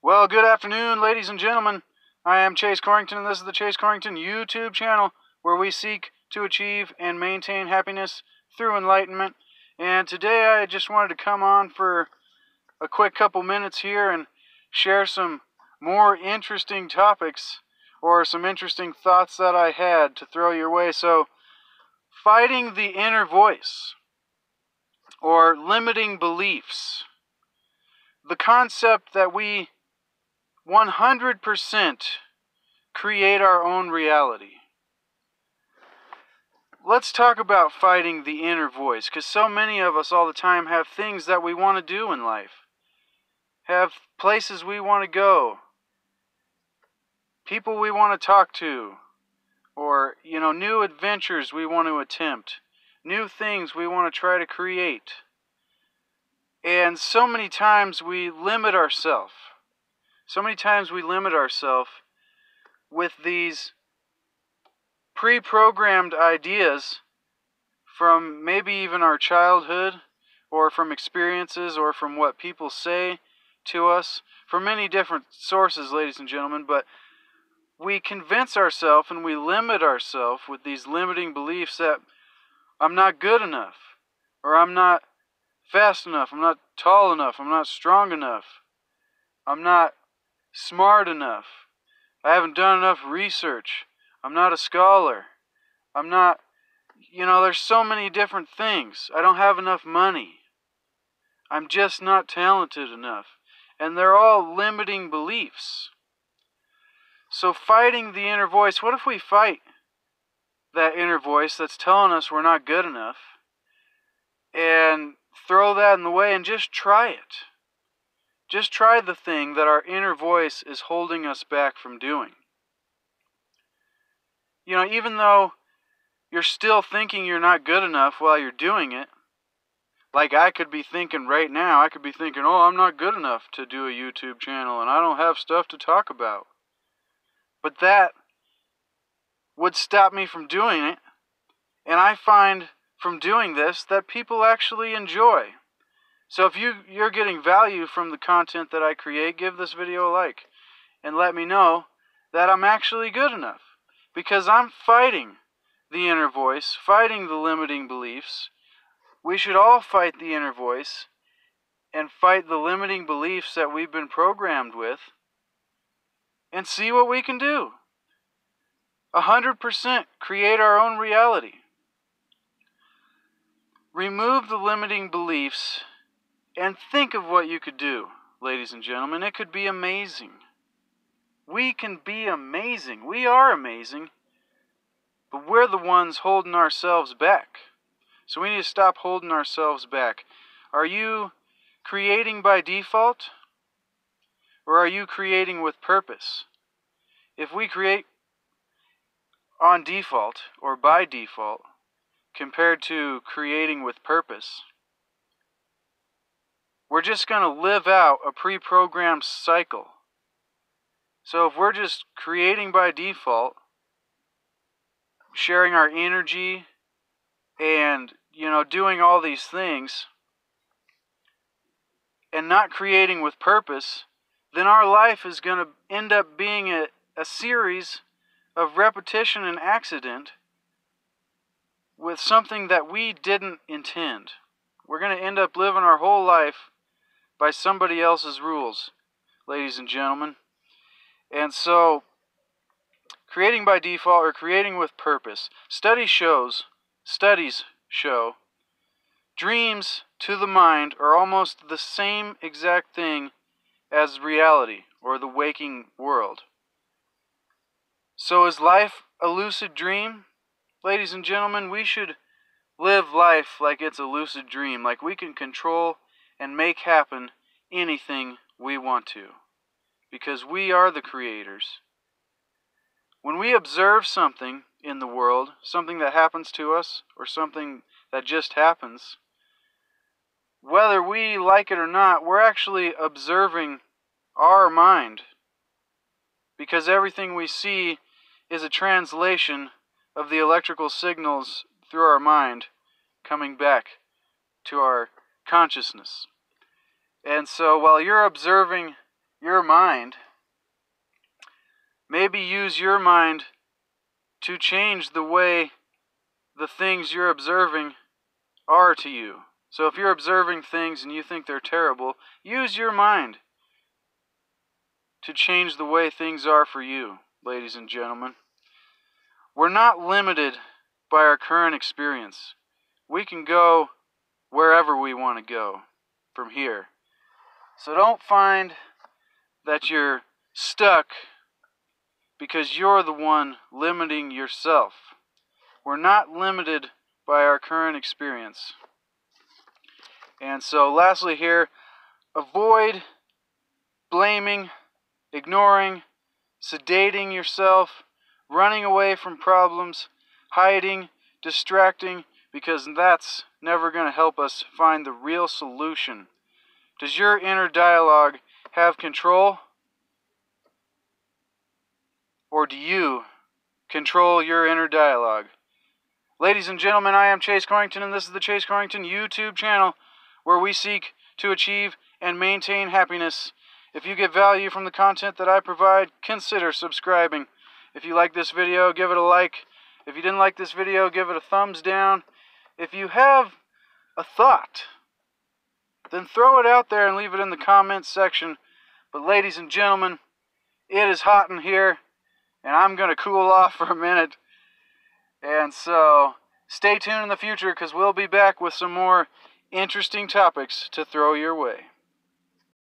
Well, good afternoon, ladies and gentlemen. I am Chase Corrington, and this is the Chase Corrington YouTube channel, where we seek to achieve and maintain happiness through enlightenment. And today I just wanted to come on for a quick couple minutes here and share some more interesting topics, or some interesting thoughts that I had to throw your way. So, fighting the inner voice, or limiting beliefs. The concept that we 100% create our own reality. Let's talk about fighting the inner voice, because so many of us all the time have things that we want to do in life, have places we want to go, people we want to talk to, or, new adventures we want to attempt, new things we want to try to create. And so many times we limit ourselves. So many times we limit ourselves with these pre-programmed ideas from maybe even our childhood, or from experiences, or from what people say to us, from many different sources, ladies and gentlemen. But we convince ourselves and we limit ourselves with these limiting beliefs that I'm not good enough, or I'm not fast enough, I'm not tall enough, I'm not strong enough, I'm not smart enough, I haven't done enough research, I'm not a scholar, I'm not, there's so many different things. I don't have enough money, I'm just not talented enough. And they're all limiting beliefs. So fighting the inner voice, what if we fight that inner voice that's telling us we're not good enough, and throw that in the way and just try it? Just try the thing that our inner voice is holding us back from doing. Even though you're still thinking you're not good enough while you're doing it, like I could be thinking right now, I could be thinking, oh, I'm not good enough to do a YouTube channel and I don't have stuff to talk about. But that would stop me from doing it. And I find from doing this that people actually enjoy. So if you're getting value from the content that I create, give this video a like and let me know that I'm actually good enough, because I'm fighting the inner voice, fighting the limiting beliefs. We should all fight the inner voice and fight the limiting beliefs that we've been programmed with, and see what we can do. 100% create our own reality. Remove the limiting beliefs and think of what you could do, ladies and gentlemen. It could be amazing. We can be amazing. We are amazing. But we're the ones holding ourselves back. So we need to stop holding ourselves back. Are you creating by default? Or are you creating with purpose? If we create on default, or by default, compared to creating with purpose, we're just going to live out a pre-programmed cycle. So if we're just creating by default, sharing our energy, and, doing all these things, and not creating with purpose, then our life is going to end up being a series of repetition and accident with something that we didn't intend. We're going to end up living our whole life by somebody else's rules, ladies and gentlemen. And so, creating by default or creating with purpose. Studies show dreams to the mind are almost the same exact thing as reality, or the waking world. So is life a lucid dream? Ladies and gentlemen, we should live life like it's a lucid dream, like we can control and make happen anything we want to, because we are the creators. When we observe something in the world, something that happens to us, or something that just happens, whether we like it or not, we're actually observing our mind, because everything we see is a translation of the electrical signals through our mind coming back to our consciousness. And so while you're observing your mind. Maybe use your mind to change the way the things you're observing are to you. So if you're observing things and you think they're terrible, use your mind to change the way things are for you, ladies and gentlemen. We're not limited by our current experience. We can go wherever we want to go from here. So don't find that you're stuck because you're the one limiting yourself. We're not limited by our current experience. And so lastly here, avoid blaming, ignoring, sedating yourself, running away from problems, hiding, distracting, because that's never going to help us find the real solution. Does your inner dialogue have control? Or do you control your inner dialogue? Ladies and gentlemen, I am Chase Corrington, and this is the Chase Corrington YouTube channel, where we seek to achieve and maintain happiness. If you get value from the content that I provide, consider subscribing. If you like this video, give it a like. If you didn't like this video, give it a thumbs down. If you have a thought, then throw it out there and leave it in the comments section. But ladies and gentlemen, it is hot in here, and I'm going to cool off for a minute. And so, stay tuned in the future, because we'll be back with some more interesting topics to throw your way.